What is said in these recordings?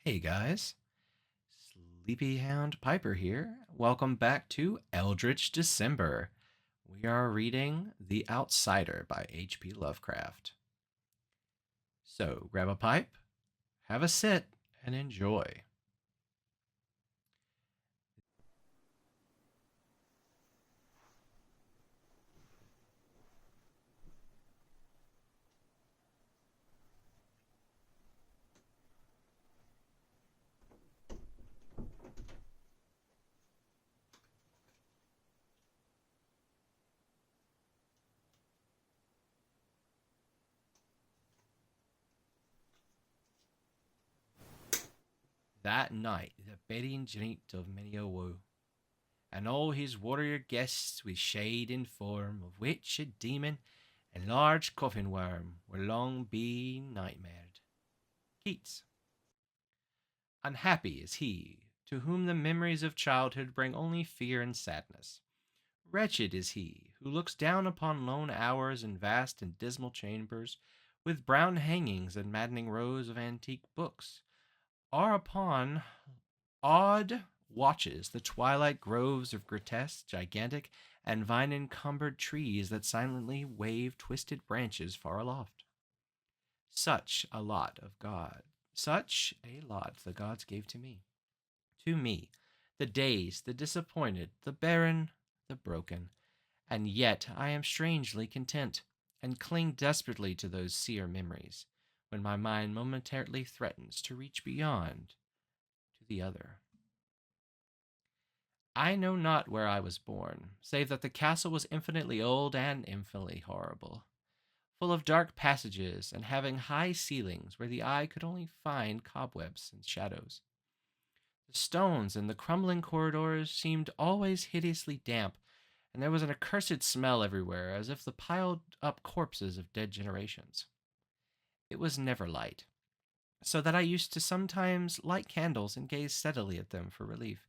Hey guys, Sleepy Hound Piper here. Welcome back to Eldritch December. We are reading The Outsider by H.P. Lovecraft. So grab a pipe, have a sit, and enjoy. That night, the bedding drinked of many a woe, and all his warrior guests with shade and form of witch and demon and large coffin worm were long being nightmared. Keats. Unhappy is he to whom the memories of childhood bring only fear and sadness. Wretched is he who looks down upon lone hours in vast and dismal chambers, with brown hangings and maddening rows of antique books, or upon odd watches the twilight groves of grotesque, gigantic, and vine-encumbered trees that silently wave twisted branches far aloft. Such a lot of God, such a lot the gods gave to me. To me, the dazed, the disappointed, the barren, the broken. And yet I am strangely content, and cling desperately to those sear memories, when my mind momentarily threatens to reach beyond to the other. I know not where I was born, save that the castle was infinitely old and infinitely horrible, full of dark passages and having high ceilings where the eye could only find cobwebs and shadows. The stones in the crumbling corridors seemed always hideously damp, and there was an accursed smell everywhere, as if the piled up corpses of dead generations. It was never light, so that I used to sometimes light candles and gaze steadily at them for relief.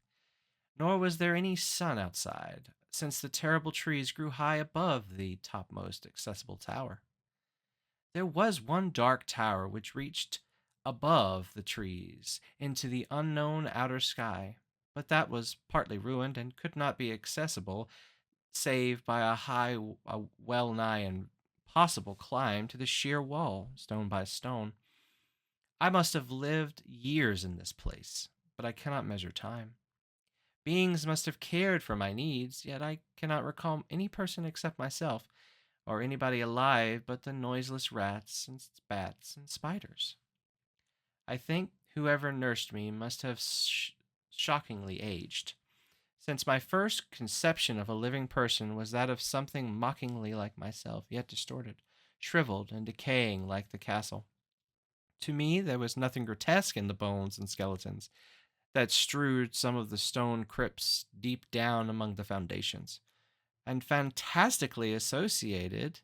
Nor was there any sun outside, since the terrible trees grew high above the topmost accessible tower. There was one dark tower which reached above the trees into the unknown outer sky, but that was partly ruined and could not be accessible save by a well nigh impossible climb to the sheer wall, stone by stone. I must have lived years in this place, but I cannot measure time. Beings must have cared for my needs, yet I cannot recall any person except myself, or anybody alive but the noiseless rats and bats and spiders. I think whoever nursed me must have shockingly aged, since my first conception of a living person was that of something mockingly like myself, yet distorted, shriveled, and decaying like the castle. To me, there was nothing grotesque in the bones and skeletons that strewed some of the stone crypts deep down among the foundations, and fantastically associated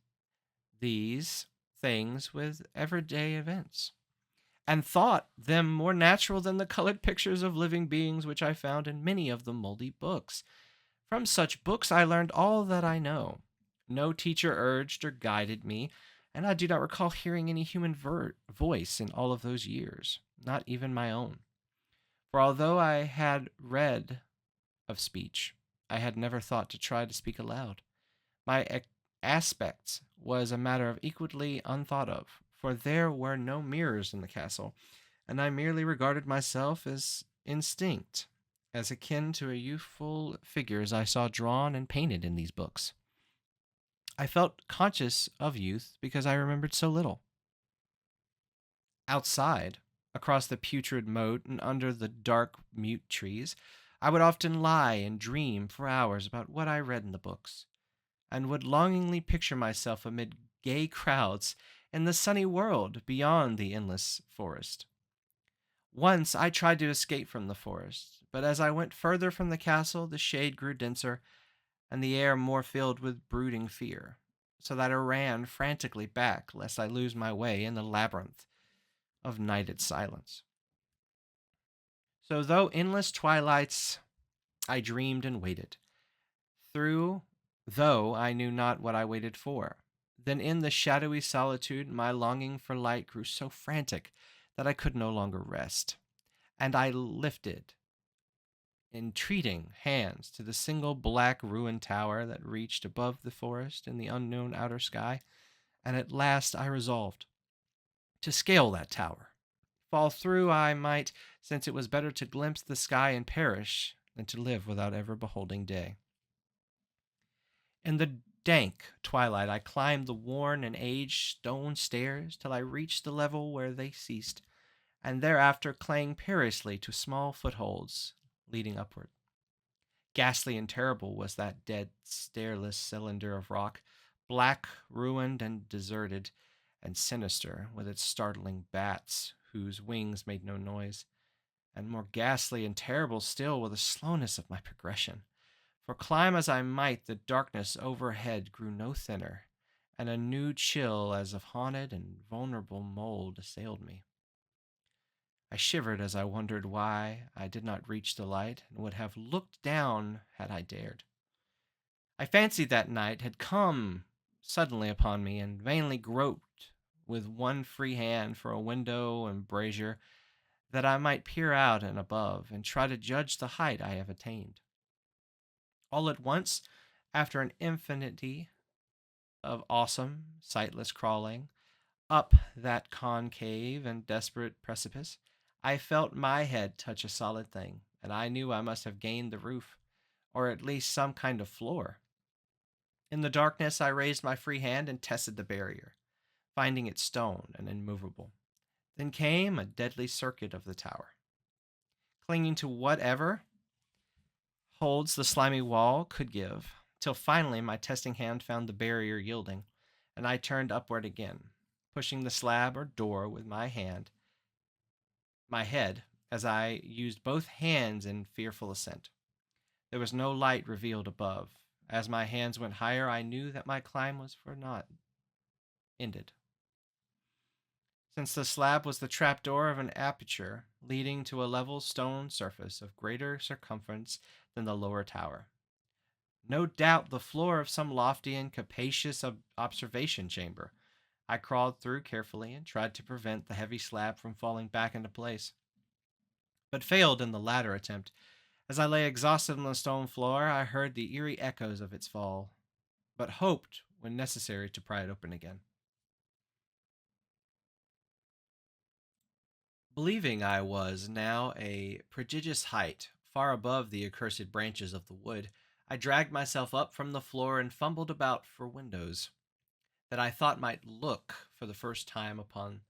these things with everyday events, and thought them more natural than the colored pictures of living beings which I found in many of the moldy books. From such books I learned all that I know. No teacher urged or guided me, and I do not recall hearing any human voice in all of those years, not even my own. For although I had read of speech, I had never thought to try to speak aloud. My aspect was a matter of equally unthought of, for there were no mirrors in the castle, and I merely regarded myself as instinct, as akin to a youthful figures I saw drawn and painted in these books. I felt conscious of youth because I remembered so little. Outside, across the putrid moat and under the dark mute trees, I would often lie and dream for hours about what I read in the books, and would longingly picture myself amid gay crowds in the sunny world beyond the endless forest. Once I tried to escape from the forest, but as I went further from the castle, the shade grew denser and the air more filled with brooding fear, so that I ran frantically back lest I lose my way in the labyrinth of nighted silence. So, though endless twilights I dreamed and waited, through though I knew not what I waited for. Then in the shadowy solitude my longing for light grew so frantic that I could no longer rest. and I lifted entreating hands to the single black ruined tower that reached above the forest in the unknown outer sky, and at last I resolved to scale that tower. Fall through I might, since it was better to glimpse the sky and perish than to live without ever beholding day. In the dank twilight, I climbed the worn and aged stone stairs till I reached the level where they ceased, and thereafter clung perilously to small footholds leading upward. Ghastly and terrible was that dead, stairless cylinder of rock, black, ruined, and deserted, and sinister with its startling bats, whose wings made no noise, and more ghastly and terrible still were the slowness of my progression. For climb as I might, the darkness overhead grew no thinner, and a new chill as of haunted and vulnerable mold assailed me. I shivered as I wondered why I did not reach the light, and would have looked down had I dared. I fancied that night had come suddenly upon me, and vainly groped with one free hand for a window and brazier, that I might peer out and above, and try to judge the height I have attained. All at once, after an infinity of awesome, sightless crawling, up that concave and desperate precipice, I felt my head touch a solid thing, and I knew I must have gained the roof, or at least some kind of floor. In the darkness, I raised my free hand and tested the barrier, finding it stone and immovable. Then came a deadly circuit of the tower. Clinging to whatever holds the slimy wall could give, till finally my testing hand found the barrier yielding, and I turned upward again, pushing the slab or door with my head, as I used both hands in fearful ascent. There was no light revealed above. As my hands went higher, I knew that my climb was for naught ended, since the slab was the trapdoor of an aperture leading to a level stone surface of greater circumference than the lower tower. No doubt the floor of some lofty and capacious observation chamber. I crawled through carefully and tried to prevent the heavy slab from falling back into place, but failed in the latter attempt. As I lay exhausted on the stone floor, I heard the eerie echoes of its fall, but hoped, when necessary, to pry it open again. Believing I was now a prodigious height, far above the accursed branches of the wood, I dragged myself up from the floor and fumbled about for windows that I thought might look for the first time upon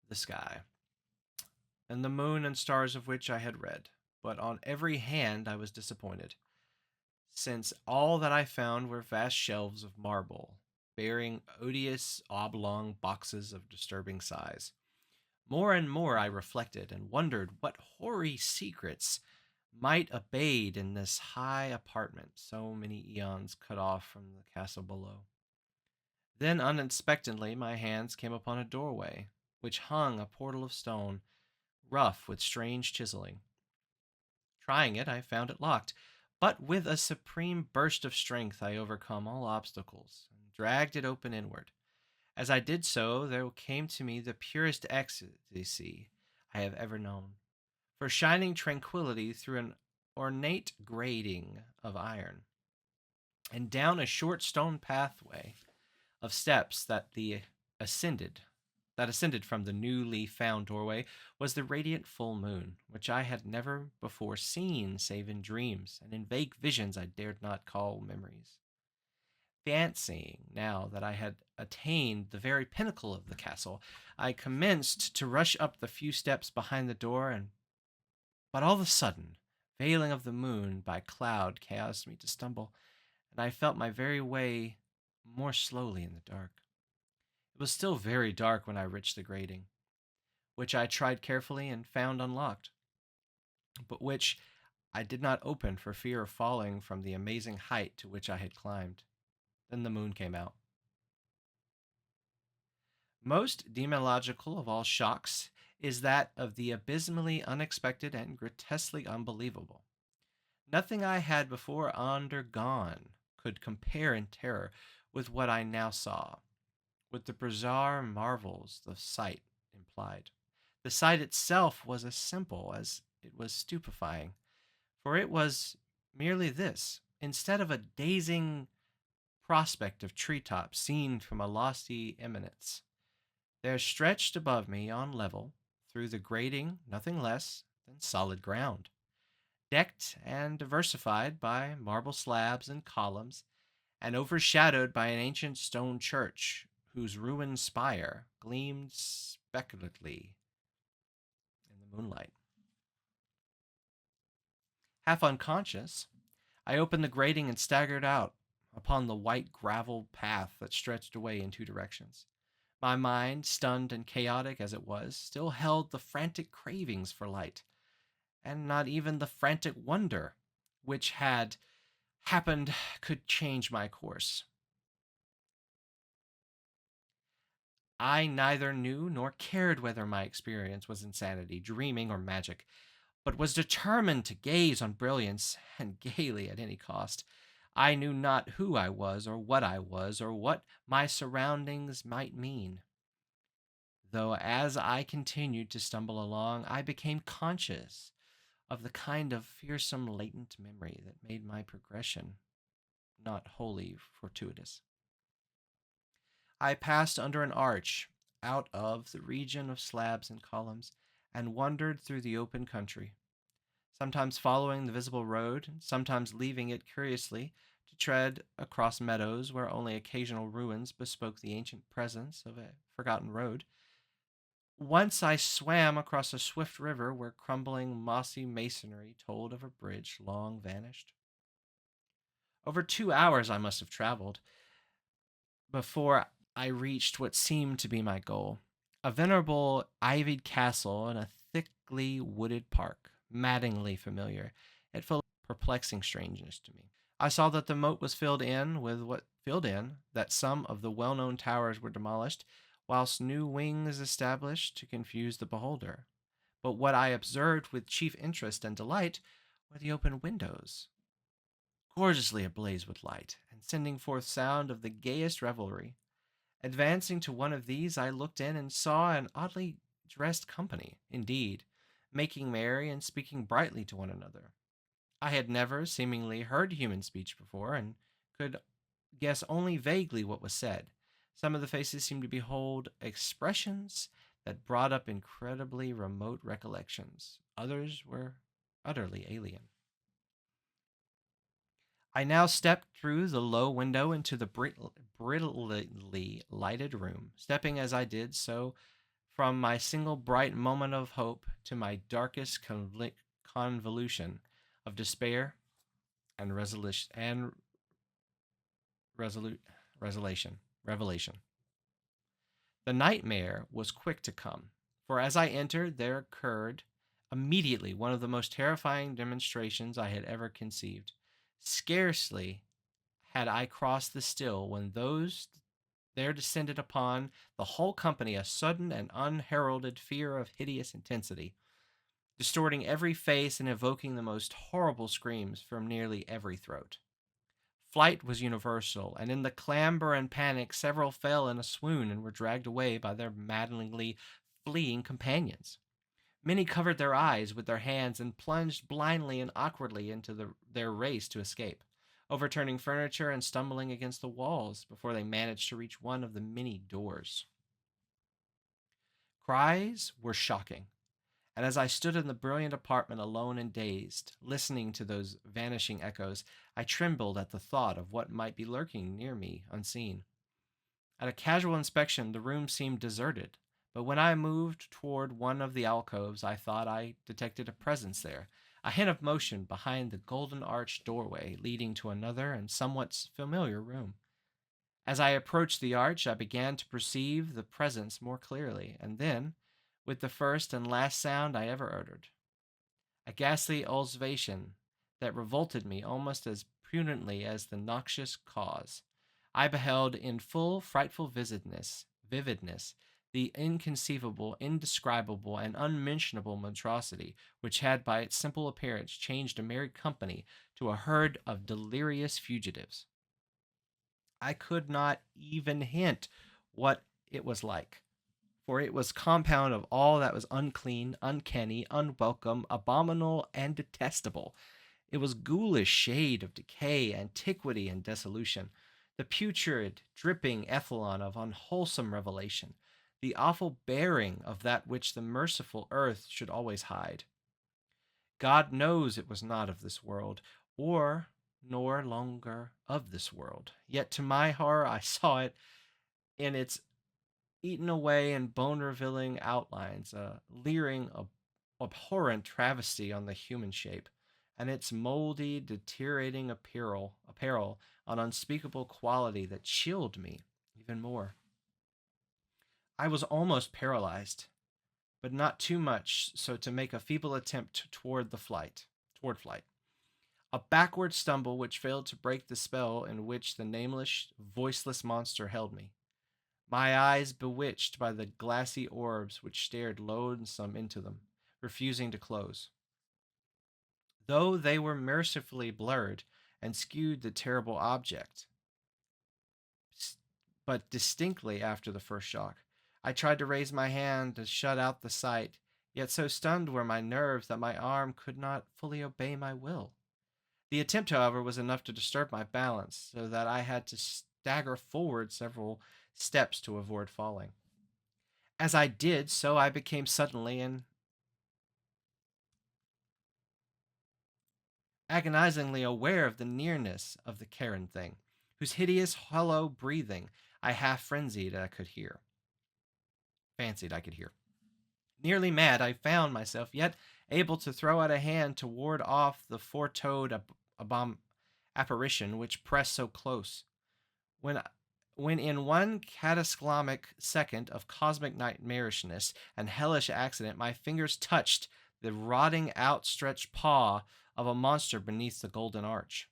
the sky, and the moon and stars of which I had read. But on every hand I was disappointed, since all that I found were vast shelves of marble, bearing odious oblong boxes of disturbing size. More and more I reflected, and wondered what hoary secrets might abade in this high apartment, so many eons cut off from the castle below. Then unexpectedly my hands came upon a doorway, which hung a portal of stone, rough with strange chiseling. Trying it, I found it locked, but with a supreme burst of strength I overcome all obstacles, and dragged it open inward. As I did so, there came to me the purest ecstasy I have ever known, for shining tranquility through an ornate grating of iron, and down a short stone pathway of steps ascended that ascended from the newly found doorway was the radiant full moon, which I had never before seen save in dreams, and in vague visions I dared not call memories. Fancying now that I had attained the very pinnacle of the castle, I commenced to rush up the few steps behind the door, but all of a sudden, veiling of the moon by cloud caused me to stumble, and I felt my very way more slowly in the dark. It was still very dark when I reached the grating, which I tried carefully and found unlocked, but which I did not open for fear of falling from the amazing height to which I had climbed. Then the moon came out. Most demoniological of all shocks is that of the abysmally unexpected and grotesquely unbelievable. Nothing I had before undergone could compare in terror with what I now saw, with the bizarre marvels the sight implied. The sight itself was as simple as it was stupefying, for it was merely this: instead of a dazing prospect of treetops seen from a lofty eminence, there stretched above me on level, through the grating, nothing less than solid ground, decked and diversified by marble slabs and columns, and overshadowed by an ancient stone church whose ruined spire gleamed spectacly in the moonlight. Half unconscious, I opened the grating and staggered out upon the white gravel path that stretched away in two directions. My mind, stunned and chaotic as it was, still held the frantic cravings for light, and not even the frantic wonder which had happened could change my course. I neither knew nor cared whether my experience was insanity, dreaming, or magic, but was determined to gaze on brilliance, and gaily at any cost. I knew not who I was, or what my surroundings might mean. Though as I continued to stumble along, I became conscious of the kind of fearsome latent memory that made my progression not wholly fortuitous. I passed under an arch out of the region of slabs and columns and wandered through the open country, sometimes following the visible road, sometimes leaving it curiously to tread across meadows where only occasional ruins bespoke the ancient presence of a forgotten road. Once I swam across a swift river where crumbling mossy masonry told of a bridge long vanished. Over 2 hours I must have traveled before I reached what seemed to be my goal: a venerable ivied castle in a thickly wooded park, maddeningly familiar, yet full of perplexing strangeness to me. I saw that the moat was filled in, that some of the well known towers were demolished, whilst new wings established to confuse the beholder. But what I observed with chief interest and delight were the open windows, gorgeously ablaze with light, and sending forth sound of the gayest revelry. Advancing to one of these, I looked in and saw an oddly dressed company, indeed, making merry and speaking brightly to one another. I had never, seemingly, heard human speech before, and could guess only vaguely what was said. Some of the faces seemed to behold expressions that brought up incredibly remote recollections. Others were utterly alien. I now stepped through the low window into the brilliantly lighted room, stepping as I did so from my single bright moment of hope to my darkest convolution of despair and resolute revelation. The nightmare was quick to come, for as I entered, there occurred immediately one of the most terrifying demonstrations I had ever conceived. Scarcely had I crossed the still when those there descended upon the whole company a sudden and unheralded fear of hideous intensity, distorting every face and evoking the most horrible screams from nearly every throat. Flight was universal, and in the clamber and panic several fell in a swoon and were dragged away by their maddeningly fleeing companions. Many covered their eyes with their hands and plunged blindly and awkwardly into their race to escape, overturning furniture and stumbling against the walls before they managed to reach one of the many doors. Cries were shocking, and as I stood in the brilliant apartment alone and dazed, listening to those vanishing echoes, I trembled at the thought of what might be lurking near me unseen. At a casual inspection, the room seemed deserted, but when I moved toward one of the alcoves, I thought I detected a presence there, a hint of motion behind the golden arched doorway leading to another and somewhat familiar room. As I approached the arch, I began to perceive the presence more clearly, and then, with the first and last sound I ever uttered, a ghastly ulceration that revolted me almost as pungently as the noxious cause, I beheld in full frightful vividness, the inconceivable, indescribable, and unmentionable monstrosity which had by its simple appearance changed a merry company to a herd of delirious fugitives. I could not even hint what it was like, for it was compound of all that was unclean, uncanny, unwelcome, abominable, and detestable. It was ghoulish shade of decay, antiquity, and dissolution, the putrid, dripping effluent of unwholesome revelation, the awful bearing of that which the merciful earth should always hide. God knows it was not of this world, or nor longer of this world. Yet to my horror I saw it in its eaten away and bone revealing outlines, a leering, abhorrent travesty on the human shape, and its moldy, deteriorating apparel an unspeakable quality that chilled me even more. I was almost paralyzed, but not too much so to make a feeble attempt toward flight. A backward stumble which failed to break the spell in which the nameless, voiceless monster held me. My eyes bewitched by the glassy orbs which stared lonesome into them, refusing to close. Though they were mercifully blurred and skewed the terrible object, but distinctly after the first shock. I tried to raise my hand to shut out the sight, yet so stunned were my nerves that my arm could not fully obey my will. The attempt, however, was enough to disturb my balance, so that I had to stagger forward several steps to avoid falling. As I did so, I became suddenly and agonizingly aware of the nearness of the Karen thing, whose hideous, hollow breathing I half frenzied fancied I could hear. Nearly mad, I found myself yet able to throw out a hand to ward off the foretold apparition which pressed so close. When when in one cataclysmic second of cosmic nightmarishness and hellish accident my fingers touched the rotting outstretched paw of a monster beneath the golden arch.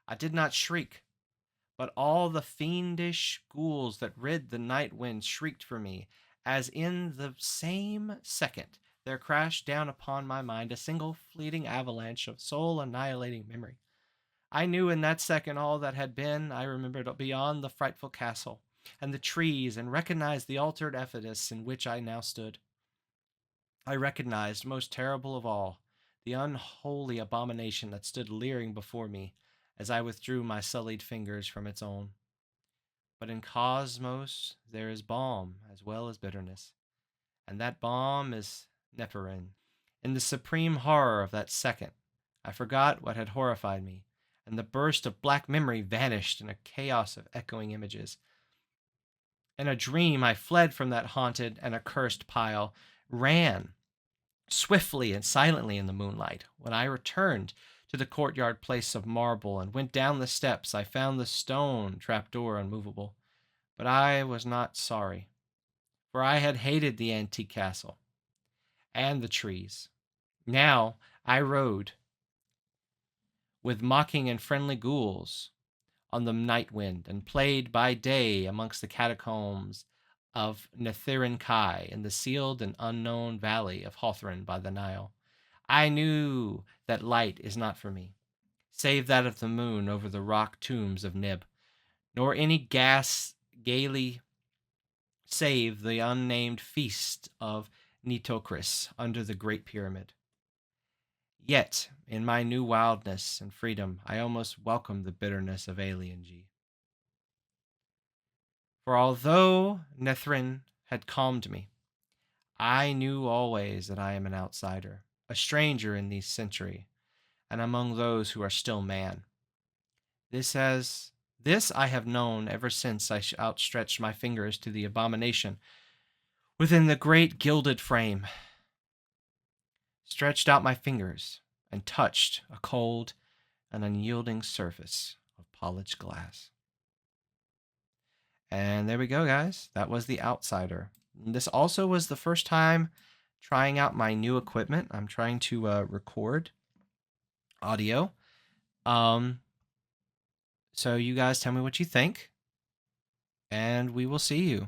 I did not shriek, but all the fiendish ghouls that rid the night wind shrieked for me, as in the same second there crashed down upon my mind a single fleeting avalanche of soul annihilating memory. I knew in that second all that had been. I remembered beyond the frightful castle and the trees, and recognized the altered edifice in which I now stood. I recognized, most terrible of all, the unholy abomination that stood leering before me as I withdrew my sullied fingers from its own. But in cosmos there is balm as well as bitterness, and that balm is Neperin. In the supreme horror of that second, I forgot what had horrified me, and the burst of black memory vanished in a chaos of echoing images. In a dream, I fled from that haunted and accursed pile, ran swiftly and silently in the moonlight. When I returned to the courtyard place of marble and went down the steps, I found the stone trapdoor unmovable. But I was not sorry, for I had hated the antique castle and the trees. Now I rode with mocking and friendly ghouls on the night wind, and played by day amongst the catacombs of Nethirin Kai in the sealed and unknown valley of Hawthorne by the Nile. I knew that light is not for me, save that of the moon over the rock tombs of Nib, nor any gas gaily save the unnamed feast of Nitocris under the Great Pyramid. Yet, in my new wildness and freedom, I almost welcomed the bitterness of aliengy. For although Nethrin had calmed me, I knew always that I am an outsider, a stranger in this century, and among those who are still man. This I have known ever since I outstretched my fingers to the abomination within the great gilded frame, stretched out my fingers, and touched a cold and unyielding surface of polished glass. And there we go, guys. That was The Outsider. This also was the first time trying out my new equipment. I'm trying to record audio. So you guys tell me what you think, and we will see you.